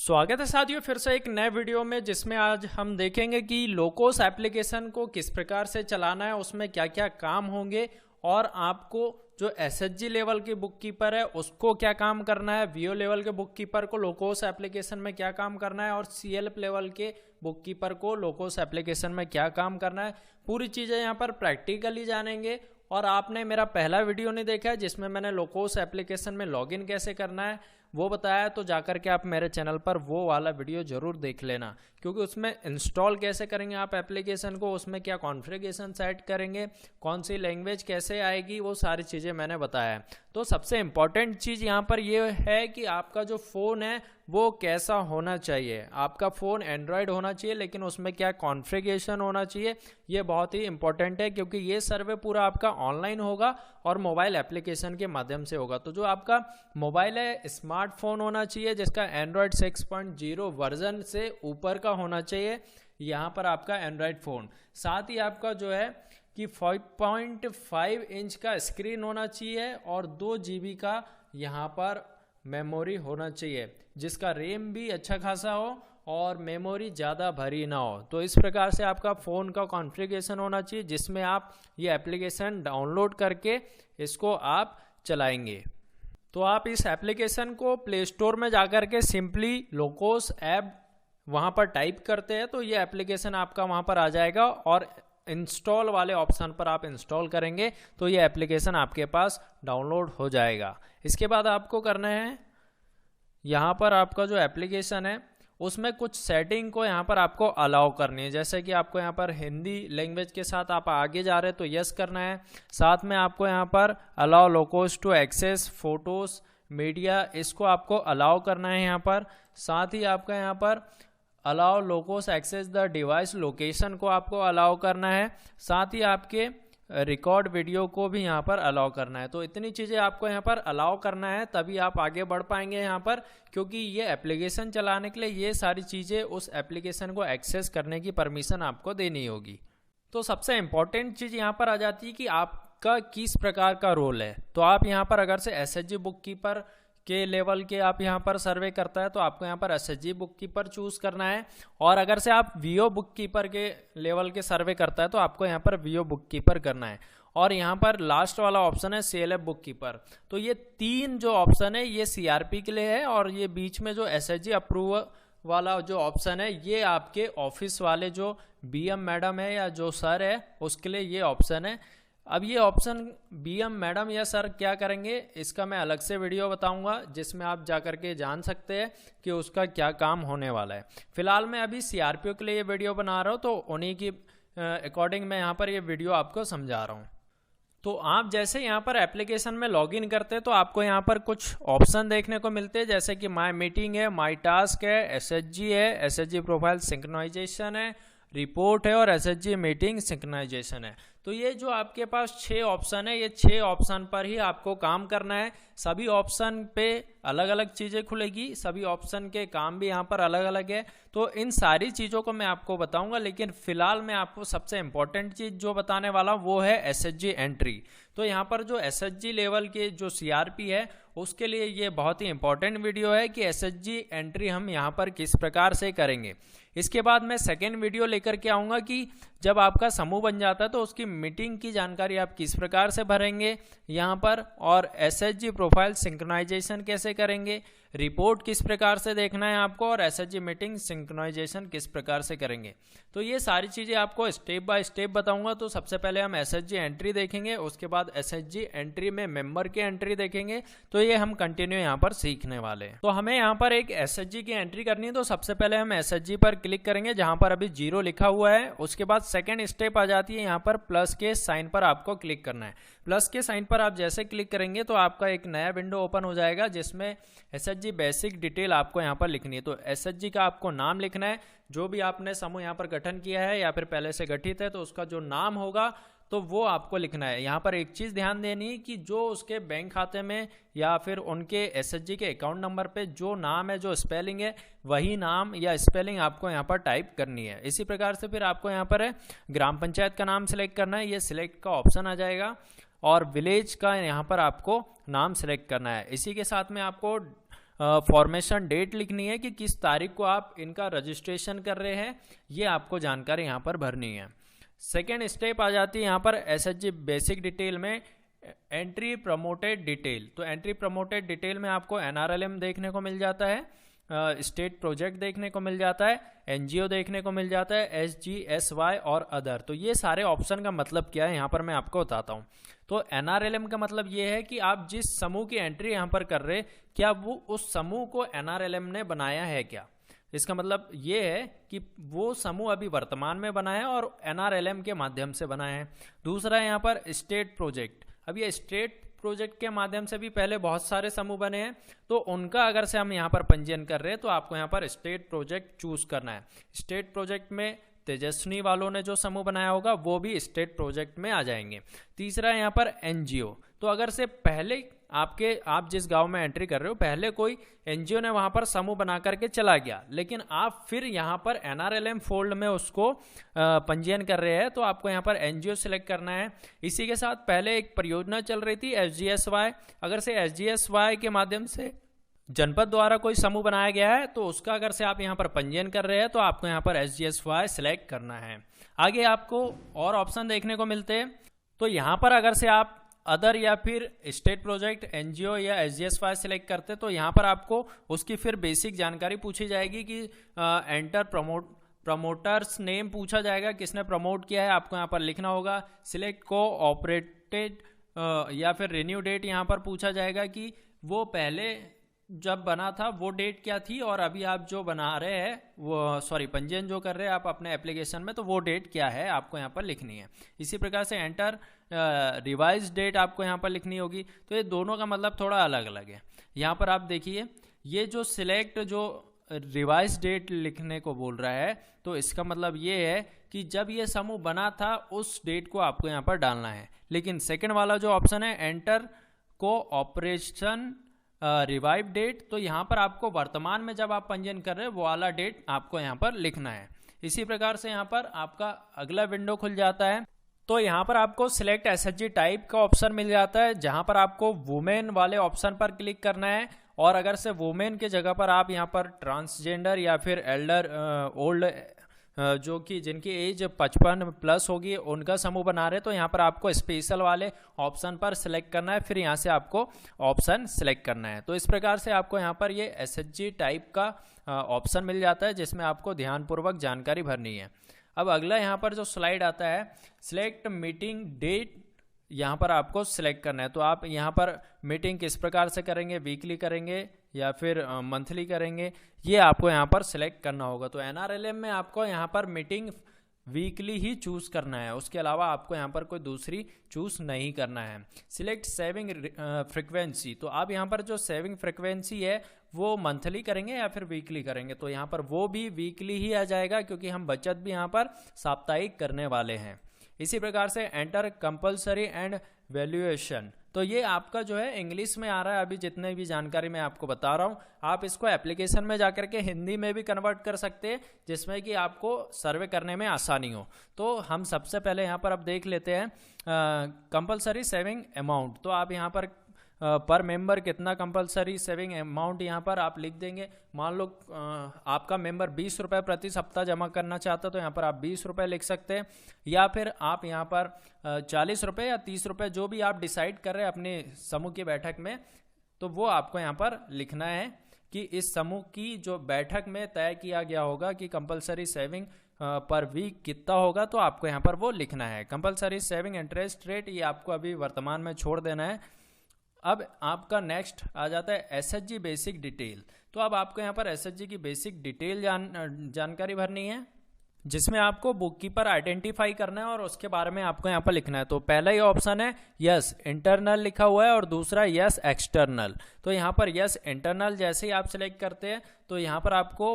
स्वागत है साथियों फिर से एक नए वीडियो में, जिसमें आज हम देखेंगे कि लोकोस एप्लीकेशन को किस प्रकार से चलाना है, उसमें क्या क्या काम होंगे और आपको जो एसएचजी लेवल के बुक कीपर है उसको क्या काम करना है, वीओ लेवल के बुक कीपर को लोकोस एप्लीकेशन में क्या काम करना है और सीएलएफ लेवल के बुक कीपर को लोकोस एप्लीकेशन में क्या काम करना है। पूरी चीज़ें यहाँ पर प्रैक्टिकली जानेंगे। और आपने मेरा पहला वीडियो नहीं देखा है जिसमें मैंने लोकोस एप्लीकेशन में लॉगिन कैसे करना है वो बताया, तो जाकर के आप मेरे चैनल पर वो वाला वीडियो जरूर देख लेना, क्योंकि उसमें इंस्टॉल कैसे करेंगे आप एप्लीकेशन को, उसमें क्या कॉन्फ़िगरेशन सेट करेंगे, कौन सी लैंग्वेज कैसे आएगी, वो सारी चीज़ें मैंने बताया है। तो सबसे इम्पॉर्टेंट चीज़ यहाँ पर ये है कि आपका जो फ़ोन है वो कैसा होना चाहिए। आपका फ़ोन एंड्रॉयड होना चाहिए, लेकिन उसमें क्या कॉन्फ़िगरेशन होना चाहिए, ये बहुत ही इंपॉर्टेंट है, क्योंकि ये सर्वे पूरा आपका ऑनलाइन होगा और मोबाइल एप्लीकेशन के माध्यम से होगा। तो जो आपका मोबाइल है स्मार्टफोन होना चाहिए जिसका एंड्रॉयड 6.0 वर्जन से ऊपर का होना चाहिए यहाँ पर आपका एंड्रॉयड फ़ोन। साथ ही आपका जो है कि 5.5 इंच का स्क्रीन होना चाहिए और 2 GB का यहाँ पर मेमोरी होना चाहिए, जिसका रैम भी अच्छा खासा हो और मेमोरी ज़्यादा भरी ना हो। तो इस प्रकार से आपका फ़ोन का कॉन्फ़िगरेशन होना चाहिए जिसमें आप ये एप्लीकेशन डाउनलोड करके इसको आप चलाएंगे। तो आप इस एप्लीकेशन को प्ले स्टोर में जाकर के सिंपली लोकोस ऐप वहाँ पर टाइप करते हैं तो ये एप्लीकेशन आपका वहाँ पर आ जाएगा और इंस्टॉल वाले ऑप्शन पर आप इंस्टॉल करेंगे तो ये एप्लीकेशन आपके पास डाउनलोड हो जाएगा। इसके बाद आपको करना है, यहाँ पर आपका जो एप्लीकेशन है उसमें कुछ सेटिंग को यहाँ पर आपको अलाउ करनी है। जैसे कि आपको यहाँ पर हिंदी लैंग्वेज के साथ आप आगे जा रहे हैं तो यस करना है। साथ में आपको यहाँ पर allow Locos to access photos media, इसको आपको अलाउ करना है यहाँ पर। साथ ही आपका यहाँ पर allow Locos access the device location को आपको अलाउ करना है। साथ ही आपके रिकॉर्ड वीडियो को भी यहाँ पर अलाउ करना है। तो इतनी चीज़ें आपको यहाँ पर अलाउ करना है, तभी आप आगे बढ़ पाएंगे यहाँ पर, क्योंकि ये एप्लीकेशन चलाने के लिए ये सारी चीज़ें उस एप्लीकेशन को एक्सेस करने की परमिशन आपको देनी होगी। तो सबसे इम्पॉर्टेंट चीज़ यहाँ पर आ जाती है कि आपका किस प्रकार का रोल है। तो आप यहाँ पर अगर से एसएचजी बुक कीपर के लेवल के आप यहाँ पर सर्वे करता है तो आपको यहाँ पर एसएचजी बुक कीपर चूज़ करना है, और अगर से आप वीओ बुक कीपर के लेवल के सर्वे करता है तो आपको यहाँ पर वीओ बुक कीपर करना है। और यहाँ पर लास्ट वाला ऑप्शन है सीएलएफ बुक कीपर। तो ये 3 जो ऑप्शन है ये सीआरपी के लिए है, और ये बीच में जो एसएचजी अप्रूव वाला जो ऑप्शन है ये आपके ऑफिस वाले जो बीएम मैडम है या जो सर है उसके लिए ये ऑप्शन है। अब ये ऑप्शन बीएम मैडम या सर क्या करेंगे इसका मैं अलग से वीडियो बताऊंगा, जिसमें आप जाकर के जान सकते हैं कि उसका क्या काम होने वाला है। फिलहाल मैं अभी सीआरपीओ के लिए ये वीडियो बना रहा हूँ, तो उन्हीं की अकॉर्डिंग मैं यहाँ पर ये वीडियो आपको समझा रहा हूँ। तो आप जैसे यहाँ पर एप्लीकेशन में लॉगिन करते हैं तो आपको यहाँ पर कुछ ऑप्शन देखने को मिलते हैं, जैसे कि माई मीटिंग है, माई टास्क है, एसएचजी है, एसएचजी प्रोफाइल सिंक्रोनाइजेशन है, रिपोर्ट है और एसएचजी मीटिंग सिंक्रोनाइजेशन है। तो ये जो आपके पास 6 ऑप्शन है, ये 6 ऑप्शन पर ही आपको काम करना है। सभी ऑप्शन पे अलग अलग चीज़ें खुलेगी, सभी ऑप्शन के काम भी यहाँ पर अलग अलग है। तो इन सारी चीज़ों को मैं आपको बताऊंगा, लेकिन फिलहाल मैं आपको सबसे इंपॉर्टेंट चीज़ जो बताने वाला हूँ वो है एसएचजी एंट्री। तो यहाँ पर जो एसएचजी लेवल के जो सीआरपी है उसके लिए ये बहुत ही इंपॉर्टेंट वीडियो है कि एसएचजी एंट्री हम यहाँ पर किस प्रकार से करेंगे। इसके बाद मैं सेकेंड वीडियो लेकर के आऊँगा कि जब आपका समूह बन जाता है तो उसकी मीटिंग की जानकारी आप किस प्रकार से भरेंगे यहाँ पर, और एसएचजी प्रोफाइल सिंक्रोनाइजेशन कैसे करेंगे, रिपोर्ट किस प्रकार से देखना है आपको, और एसएचजी मीटिंग सिंक्रोनाइजेशन किस प्रकार से करेंगे। तो ये सारी चीज़ें आपको स्टेप बाय स्टेप बताऊंगा। तो सबसे पहले हम एसएचजी एंट्री देखेंगे, उसके बाद एसएचजी एंट्री में मेंबर की एंट्री देखेंगे। तो ये हम कंटिन्यू यहाँ पर सीखने वाले हैं। तो हमें यहाँ पर एक एसएचजी की एंट्री करनी है, तो सबसे पहले हम एसएचजी पर क्लिक करेंगे जहाँ पर अभी 0 लिखा हुआ है। उसके बाद सेकेंड स्टेप आ जाती है, यहाँ पर प्लस के साइन पर आपको क्लिक करना है। प्लस के साइन पर आप जैसे क्लिक करेंगे तो आपका एक नया विंडो ओपन हो जाएगा जिसमें एसएचजी बेसिक डिटेल आपको यहाँ पर लिखनी है। तो एसएचजी का आपको नाम लिखना है, जो भी आपने समूह यहाँ पर गठन किया है या फिर पहले से गठित है तो उसका जो नाम होगा तो वो आपको लिखना है। यहाँ पर एक चीज़ ध्यान देनी है कि जो उसके बैंक खाते में या फिर उनके एसएचजी के अकाउंट नंबर पे जो नाम है, जो स्पेलिंग है, वही नाम या स्पेलिंग आपको यहाँ पर टाइप करनी है। इसी प्रकार से फिर आपको यहाँ पर ग्राम पंचायत का नाम सिलेक्ट करना है, ये सिलेक्ट का ऑप्शन आ जाएगा, और विलेज का यहाँ पर आपको नाम सिलेक्ट करना है। इसी के साथ में आपको फॉर्मेशन डेट लिखनी है कि किस तारीख को आप इनका रजिस्ट्रेशन कर रहे हैं, ये आपको जानकारी यहाँ पर भरनी है। सेकेंड स्टेप आ जाती है यहाँ पर एसएचजी बेसिक डिटेल में एंट्री प्रमोटेड डिटेल। तो एंट्री प्रमोटेड डिटेल में आपको एनआरएलएम देखने को मिल जाता है, स्टेट प्रोजेक्ट देखने को मिल जाता है, एनजीओ देखने को मिल जाता है, एसजीएसवाई और अदर। तो ये सारे ऑप्शन का मतलब क्या है यहाँ पर मैं आपको बताता हूँ। तो एनआरएलएम का मतलब ये है कि आप जिस समूह की एंट्री यहाँ पर कर रहे, क्या वो उस समूह को एनआरएलएम ने बनाया है क्या। इसका मतलब ये है कि वो समूह अभी वर्तमान में बना है और एनआरएलएम के माध्यम से बना है। दूसरा है यहाँ पर स्टेट प्रोजेक्ट। अब ये स्टेट प्रोजेक्ट के माध्यम से भी पहले बहुत सारे समूह बने हैं, तो उनका अगर से हम यहाँ पर पंजीयन कर रहे हैं तो आपको यहाँ पर स्टेट प्रोजेक्ट चूज करना है। स्टेट प्रोजेक्ट में तेजस्विनी वालों ने जो समूह बनाया होगा वो भी स्टेट प्रोजेक्ट में आ जाएंगे। तीसरा है यहाँ पर एनजीओ। तो अगर से पहले आप जिस गांव में एंट्री कर रहे हो, पहले कोई एनजीओ ने वहां पर समूह बना करके चला गया, लेकिन आप फिर यहां पर एनआरएलएम फोल्ड में उसको पंजीयन कर रहे हैं, तो आपको यहां पर एनजीओ सिलेक्ट करना है। इसी के साथ पहले एक परियोजना चल रही थी एसजीएसवाई, अगर से एसजीएसवाई के माध्यम से जनपद द्वारा कोई समूह बनाया गया है तो उसका अगर से आप यहाँ पर पंजीयन कर रहे हैं तो आपको यहाँ पर एसजीएसवाई सिलेक्ट करना है। आगे आपको और ऑप्शन देखने को मिलते हैं। तो यहाँ पर अगर से आप अदर या फिर स्टेट प्रोजेक्ट, एनजीओ या एसजीएसवाई सिलेक्ट करते तो यहाँ पर आपको उसकी फिर बेसिक जानकारी पूछी जाएगी कि एंटर प्रमोटर्स नेम पूछा जाएगा, किसने प्रमोट किया है आपको यहाँ पर लिखना होगा। सिलेक्ट को ऑपरेटेड या फिर रिन्यू डेट यहाँ पर पूछा जाएगा कि वो पहले जब बना था वो डेट क्या थी और अभी आप जो बना रहे हैं वो पंजीयन जो कर रहे हैं आप अपने एप्लीकेशन में, तो वो डेट क्या है आपको यहाँ पर लिखनी है। इसी प्रकार से एंटर रिवाइज डेट आपको यहाँ पर लिखनी होगी। तो ये दोनों का मतलब थोड़ा अलग अलग है। यहाँ पर आप देखिए ये जो सिलेक्ट जो रिवाइज डेट लिखने को बोल रहा है, तो इसका मतलब ये है कि जब ये समूह बना था उस डेट को आपको यहाँ पर डालना है। लेकिन सेकेंड वाला जो ऑप्शन है एंटर को ऑपरेशन रिवाइव डेट, तो यहाँ पर आपको वर्तमान में जब आप पंजीयन कर रहे हैं वो वाला डेट आपको यहाँ पर लिखना है। इसी प्रकार से यहाँ पर आपका अगला विंडो खुल जाता है। तो यहाँ पर आपको सिलेक्ट एसएचजी टाइप का ऑप्शन मिल जाता है, जहाँ पर आपको वुमेन वाले ऑप्शन पर क्लिक करना है। और अगर से वुमेन के जगह पर आप यहाँ पर ट्रांसजेंडर या फिर एल्डर ओल्ड जो कि जिनकी एज 55+ होगी उनका समूह बना रहे, तो यहाँ पर आपको स्पेशल वाले ऑप्शन पर सिलेक्ट करना है, फिर यहाँ से आपको ऑप्शन सिलेक्ट करना है। तो इस प्रकार से आपको यहाँ पर ये एसएचजी टाइप का ऑप्शन मिल जाता है जिसमें आपको ध्यानपूर्वक जानकारी भरनी है। अब अगला यहाँ पर जो स्लाइड आता है सिलेक्ट मीटिंग डेट, यहाँ पर आपको सिलेक्ट करना है। तो आप यहाँ पर मीटिंग किस प्रकार से करेंगे, वीकली करेंगे या फिर मंथली करेंगे, ये आपको यहाँ पर सिलेक्ट करना होगा। तो एनआरएलएम में आपको यहाँ पर मीटिंग वीकली ही चूज करना है, उसके अलावा आपको यहाँ पर कोई दूसरी चूज नहीं करना है। सिलेक्ट सेविंग फ्रिक्वेंसी, तो आप यहाँ पर जो सेविंग फ्रिक्वेंसी है वो मंथली करेंगे या फिर वीकली करेंगे, तो यहाँ पर वो भी वीकली ही आ जाएगा क्योंकि हम बचत भी यहाँ पर साप्ताहिक करने वाले हैं। इसी प्रकार से एंटर कंपलसरी एंड वैल्यूएशन, तो ये आपका जो है इंग्लिश में आ रहा है। अभी जितने भी जानकारी मैं आपको बता रहा हूँ आप इसको एप्लीकेशन में जाकर के हिंदी में भी कन्वर्ट कर सकते हैं जिसमें कि आपको सर्वे करने में आसानी हो। तो हम सबसे पहले यहाँ पर अब देख लेते हैं कंपलसरी सेविंग अमाउंट। तो आप यहाँ पर मेंबर कितना कंपलसरी सेविंग अमाउंट यहाँ पर आप लिख देंगे। मान लो आपका मेंबर 20 रुपये प्रति सप्ताह जमा करना चाहता है तो यहाँ पर आप 20 रुपये लिख सकते हैं, या फिर आप यहाँ पर 40 रुपये या 30 रुपये जो भी आप डिसाइड कर रहे हैं अपने समूह की बैठक में, तो वो आपको यहाँ पर लिखना है कि इस समूह की जो बैठक में तय किया गया होगा कि कंपलसरी सेविंग पर वीक कितना होगा, तो आपको यहाँ पर वो लिखना है। कंपलसरी सेविंग इंटरेस्ट रेट ये आपको अभी वर्तमान में छोड़ देना है। अब आपका नेक्स्ट आ जाता है एसएचजी बेसिक डिटेल। तो अब आपको यहाँ पर एसएचजी की बेसिक डिटेल जानकारी भरनी है जिसमें आपको बुक कीपर आइडेंटिफाई करना है और उसके बारे में आपको यहाँ पर लिखना है। तो पहला ही ऑप्शन है यस इंटरनल लिखा हुआ है और दूसरा यस एक्सटर्नल। तो यहाँ पर यस इंटरनल जैसे ही आप सिलेक्ट करते हैं तो यहाँ पर आपको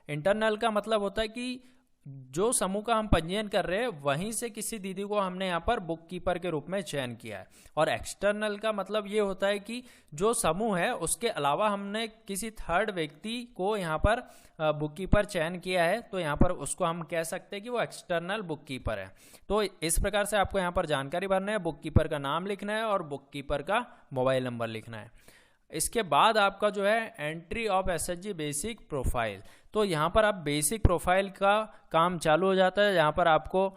इंटरनल का मतलब होता है कि जो समूह का हम पंजीयन कर रहे हैं वहीं से किसी दीदी को हमने यहाँ पर बुक कीपर के रूप में चयन किया है। और एक्सटर्नल का मतलब ये होता है कि जो समूह है उसके अलावा हमने किसी थर्ड व्यक्ति को यहाँ पर बुक कीपर चयन किया है, तो यहाँ पर उसको हम कह सकते हैं कि वो एक्सटर्नल बुक कीपर है। तो इस प्रकार से आपको यहाँ पर जानकारी भरना है, बुक कीपर का नाम लिखना है और बुक कीपर का मोबाइल नंबर लिखना है। इसके बाद आपका जो है entry of SHG basic profile. तो यहाँ पर आप बेसिक प्रोफाइल का काम चालू हो जाता है, जहाँ पर आपको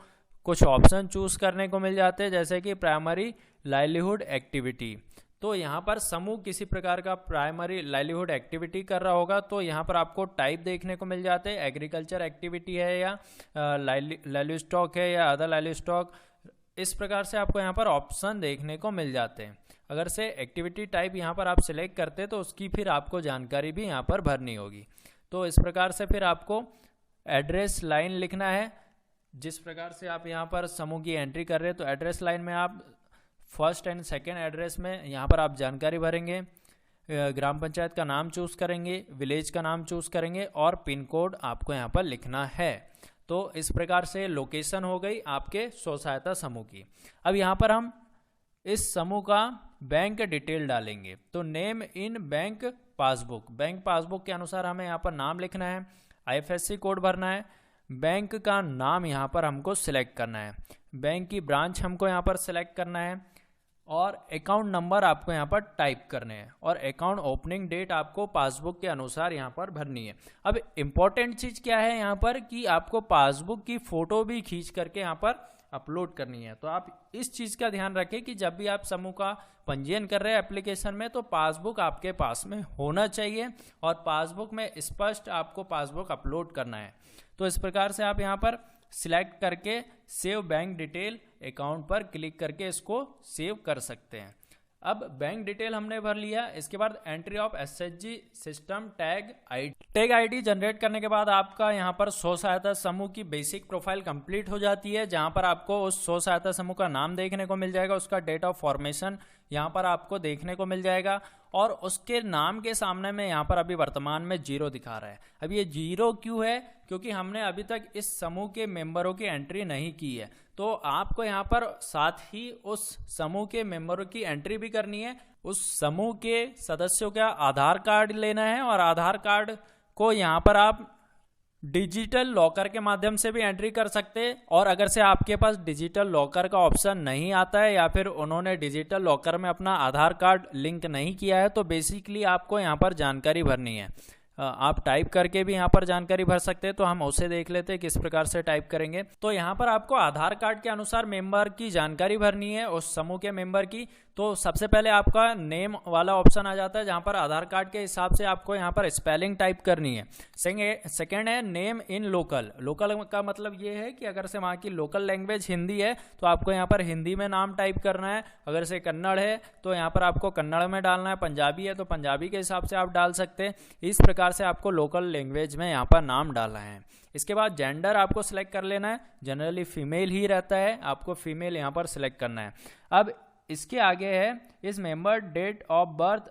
कुछ ऑप्शन चूज करने को मिल जाते हैं, जैसे कि प्राइमरी लाइवलीहुड एक्टिविटी। तो यहाँ पर समूह किसी प्रकार का प्राइमरी लाइवलीहुड एक्टिविटी कर रहा होगा, तो यहाँ पर आपको टाइप देखने को मिल जाते हैं, एग्रीकल्चर एक्टिविटी है या लाइव स्टॉक है या अदर लाइव स्टॉक। इस प्रकार से आपको यहाँ पर ऑप्शन देखने को मिल जाते हैं। अगर से एक्टिविटी टाइप यहाँ पर आप सिलेक्ट करते तो उसकी फिर आपको जानकारी भी यहाँ पर भरनी होगी। तो इस प्रकार से फिर आपको एड्रेस लाइन लिखना है। जिस प्रकार से आप यहाँ पर समूह की एंट्री कर रहे हैं, तो एड्रेस लाइन में आप फर्स्ट एंड सेकेंड एड्रेस में यहाँ पर आप जानकारी भरेंगे, ग्राम पंचायत का नाम चूज करेंगे, विलेज का नाम चूज करेंगे और पिन कोड आपको यहाँ पर लिखना है। तो इस प्रकार से लोकेशन हो गई आपके स्व सहायता समूह की। अब यहाँ पर हम इस समूह का बैंक डिटेल डालेंगे। तो name in bank passbook, bank passbook के अनुसार हमें यहाँ पर नाम लिखना है, आईएफएससी कोड भरना है, बैंक का नाम यहाँ पर हमको सिलेक्ट करना है, बैंक की ब्रांच हमको यहाँ पर सिलेक्ट करना है और अकाउंट नंबर आपको यहाँ पर टाइप करने हैं और अकाउंट ओपनिंग डेट आपको पासबुक के अनुसार यहाँ पर भरनी है। अब इम्पोर्टेंट चीज़ क्या है यहाँ पर कि आपको पासबुक की फ़ोटो भी खींच करके यहाँ पर अपलोड करनी है। तो आप इस चीज़ का ध्यान रखें कि जब भी आप समूह का पंजीयन कर रहे हैं एप्लीकेशन में, तो पासबुक आपके पास में होना चाहिए और पासबुक में स्पष्ट आपको पासबुक अपलोड करना है। तो इस प्रकार से आप यहाँ पर सिलेक्ट करके सेव बैंक डिटेल अकाउंट पर क्लिक करके इसको सेव कर सकते हैं। अब बैंक डिटेल हमने भर लिया, इसके बाद entry of SHG system tag ID generate करने के बाद आपका यहाँ पर स्व सहायता समूह की बेसिक प्रोफाइल कंप्लीट हो जाती है, जहाँ पर आपको उस स्व सहायता समूह का नाम देखने को मिल जाएगा, उसका डेट ऑफ फॉर्मेशन यहाँ पर आपको देखने को मिल जाएगा और उसके नाम के सामने में यहाँ पर अभी वर्तमान में 0 दिखा रहा है। अब ये 0 क्यों है? क्योंकि हमने अभी तक इस समूह के मेंबरों की एंट्री नहीं की है। तो आपको यहाँ पर साथ ही उस समूह के मेंबरों की एंट्री भी करनी है। उस समूह के सदस्यों का आधार कार्ड लेना है और आधार कार्ड को यहाँ पर आप डिजिटल लॉकर के माध्यम से भी एंट्री कर सकते हैं। और अगर से आपके पास डिजिटल लॉकर का ऑप्शन नहीं आता है या फिर उन्होंने डिजिटल लॉकर में अपना आधार कार्ड लिंक नहीं किया है, तो बेसिकली आपको यहाँ पर जानकारी भरनी है। आप टाइप करके भी यहाँ पर जानकारी भर सकते हैं। तो हम उसे देख लेते हैं किस प्रकार से टाइप करेंगे। तो यहाँ पर आपको आधार कार्ड के अनुसार मेंबर की जानकारी भरनी है उस समूह के मेंबर की। तो सबसे पहले आपका नेम वाला ऑप्शन आ जाता है, जहाँ पर आधार कार्ड के हिसाब से आपको यहाँ पर स्पेलिंग टाइप करनी है। सेकेंड है नेम इन लोकल। लोकल का मतलब ये है कि अगर से वहाँ की लोकल लैंग्वेज हिंदी है तो आपको यहाँ पर हिंदी में नाम टाइप करना है। अगर से कन्नड़ है तो यहाँ पर आपको कन्नड़ में डालना है, पंजाबी है तो पंजाबी के हिसाब से आप डाल सकते हैं। इस प्रकार से आपको लोकल लैंग्वेज में यहाँ पर नाम डालना है। इसके बाद जेंडर आपको सिलेक्ट कर लेना है, जनरली फीमेल ही रहता है, आपको फीमेल यहाँ पर सिलेक्ट करना है। अब इसके आगे है इस member date of birth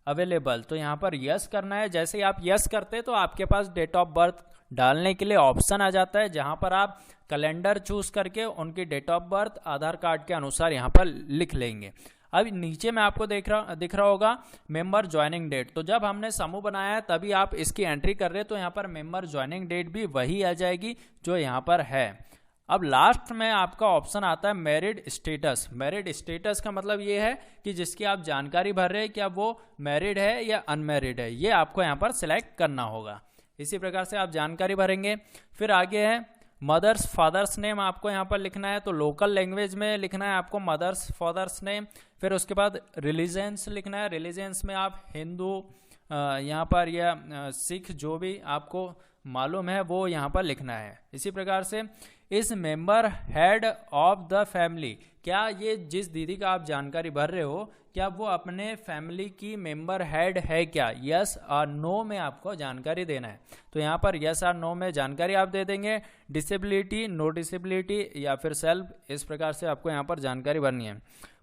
available, तो यहाँ पर यस करना है। जैसे ही आप यस करते तो आपके पास डेट ऑफ बर्थ डालने के लिए ऑप्शन आ जाता है, जहाँ पर आप कैलेंडर चूज करके उनकी date of birth Aadhaar card के अनुसार यहाँ पर लिख लेंगे। अब नीचे में आपको दिख रहा होगा मेंबर ज्वाइनिंग डेट। तो जब हमने समूह बनाया है तभी आप इसकी एंट्री कर रहे हैं, तो यहाँ पर मेंबर ज्वाइनिंग डेट भी वही आ जाएगी जो यहाँ पर है। अब लास्ट में आपका ऑप्शन आता है मैरिड स्टेटस। मैरिड स्टेटस का मतलब ये है कि जिसकी आप जानकारी भर रहे हैं क्या वो मैरिड है या अनमैरिड है, ये आपको यहाँ पर सिलेक्ट करना होगा। इसी प्रकार से आप जानकारी भरेंगे। फिर आगे है मदर्स फादर्स नेम आपको यहाँ पर लिखना है, तो लोकल लैंग्वेज में लिखना है आपको मदर्स फादर्स नेम। फिर उसके बाद रिलीजन्स लिखना है, रिलीजन्स में आप हिंदू यहाँ पर या सिख जो भी आपको मालूम है वो यहाँ पर लिखना है। इसी प्रकार से इस member head of the family, क्या ये जिस दीदी का आप जानकारी भर रहे हो क्या वो अपने फैमिली की मेंबर हेड है क्या, यस और नो में आपको जानकारी देना है। तो यहाँ पर यस और नो में जानकारी आप दे देंगे। डिसेबिलिटी, नो डिसेबिलिटी या फिर सेल्फ, इस प्रकार से आपको यहाँ पर जानकारी भरनी है।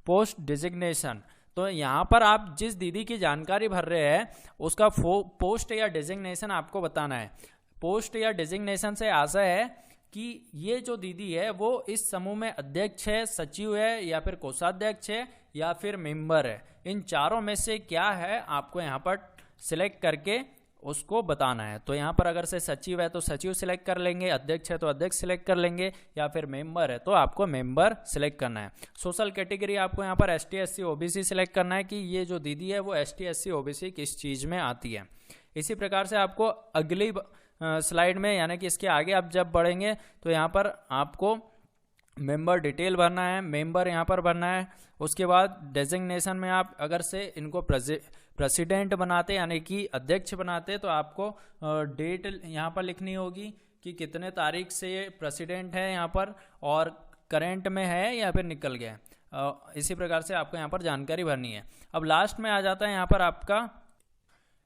पोस्ट डिजिग्नेशन, तो यहाँ पर आप जिस दीदी की जानकारी भर रहे हैं उसका पोस्ट या डिजिग्नेशन आपको बताना है। पोस्ट या डिजिग्नेशन से आशा है कि ये जो दीदी है वो इस समूह में अध्यक्ष है, सचिव है या फिर कोषाध्यक्ष है या फिर मेंबर है। इन चारों में से क्या है आपको यहाँ पर सिलेक्ट करके उसको बताना है। तो यहाँ पर अगर से सचिव है तो सचिव सिलेक्ट कर लेंगे, अध्यक्ष है तो अध्यक्ष सिलेक्ट कर लेंगे, या फिर मेंबर है तो आपको मेंबर सिलेक्ट करना है। सोशल कैटेगरी आपको यहाँ पर ST SC OBC सिलेक्ट करना है कि ये जो दीदी है वो ST SC OBC किस चीज़ में आती है। इसी प्रकार से आपको अगली स्लाइड में यानी कि इसके आगे आप जब बढ़ेंगे तो यहाँ पर आपको मेंबर डिटेल भरना है, मेंबर यहाँ पर भरना है। उसके बाद डेजिग्नेशन में आप अगर से इनको प्रेसिडेंट बनाते यानी कि अध्यक्ष बनाते तो आपको डेट यहाँ पर लिखनी होगी कि कितने तारीख से ये प्रेसिडेंट है यहाँ पर, और करेंट में है या फिर निकल गया। इसी प्रकार से आपको यहाँ पर जानकारी भरनी है। अब लास्ट में आ जाता है यहाँ पर आपका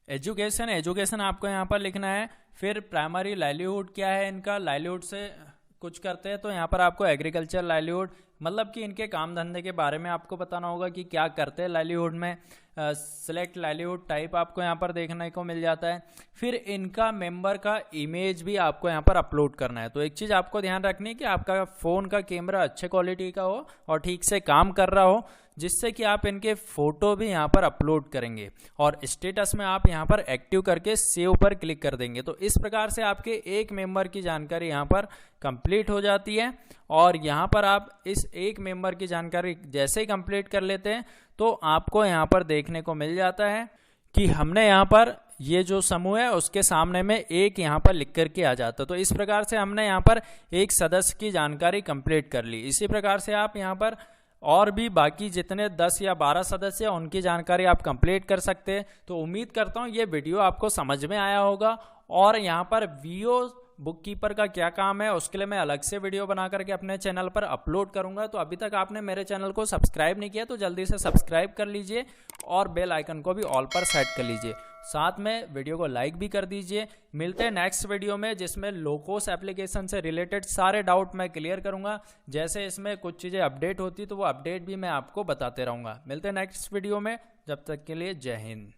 एजुकेशन आपको यहाँ पर लिखना है। फिर प्राइमरी लाइवलीहुड क्या है इनका, लाइवलीहुड से कुछ करते हैं तो यहाँ पर आपको एग्रीकल्चर लाइवलीहुड मतलब कि इनके काम धंधे के बारे में आपको बताना होगा कि क्या करते हैं लाइवलीहुड में। सिलेक्ट लाइवलीहुड टाइप आपको यहाँ पर देखने को मिल जाता है। फिर इनका मेंबर का इमेज भी आपको यहाँ पर अपलोड करना है। तो एक चीज़ आपको ध्यान रखनी है कि आपका फ़ोन का कैमरा अच्छे क्वालिटी का हो और ठीक से काम कर रहा हो, जिससे कि आप इनके फ़ोटो भी यहाँ पर अपलोड करेंगे। और स्टेटस में आप यहाँ पर एक्टिव करके सेव पर क्लिक कर देंगे। तो इस प्रकार से आपके एक मेंबर की जानकारी यहाँ पर कंप्लीट हो जाती है। और यहाँ पर आप इस एक मेंबर की जानकारी जैसे ही कंप्लीट कर लेते हैं तो आपको यहाँ पर देखने को मिल जाता है कि हमने यहाँ पर ये जो समूह है उसके सामने में एक यहाँ पर लिख करके आ जाता है। तो इस प्रकार से हमने यहाँ पर एक सदस्य की जानकारी कंप्लीट कर ली। इसी प्रकार से आप यहाँ पर और भी बाकी जितने 10 या 12 सदस्य हैं उनकी जानकारी आप कंप्लीट कर सकते हैं। तो उम्मीद करता हूँ ये वीडियो आपको समझ में आया होगा। और यहाँ पर वीओ बुक कीपर का क्या काम है उसके लिए मैं अलग से वीडियो बना करके अपने चैनल पर अपलोड करूंगा। तो अभी तक आपने मेरे चैनल को सब्सक्राइब नहीं किया तो जल्दी से सब्सक्राइब कर लीजिए और बेल आइकन को भी ऑल पर सेट कर लीजिए। साथ में वीडियो को लाइक भी कर दीजिए। मिलते हैं नेक्स्ट वीडियो में जिसमें लोकोस एप्लीकेशन से रिलेटेड सारे डाउट मैं क्लियर करूंगा। जैसे इसमें कुछ चीज़ें अपडेट होती तो वो अपडेट भी मैं आपको बताते रहूँगा। मिलते हैं नेक्स्ट वीडियो में, जब तक के लिए जय हिंद।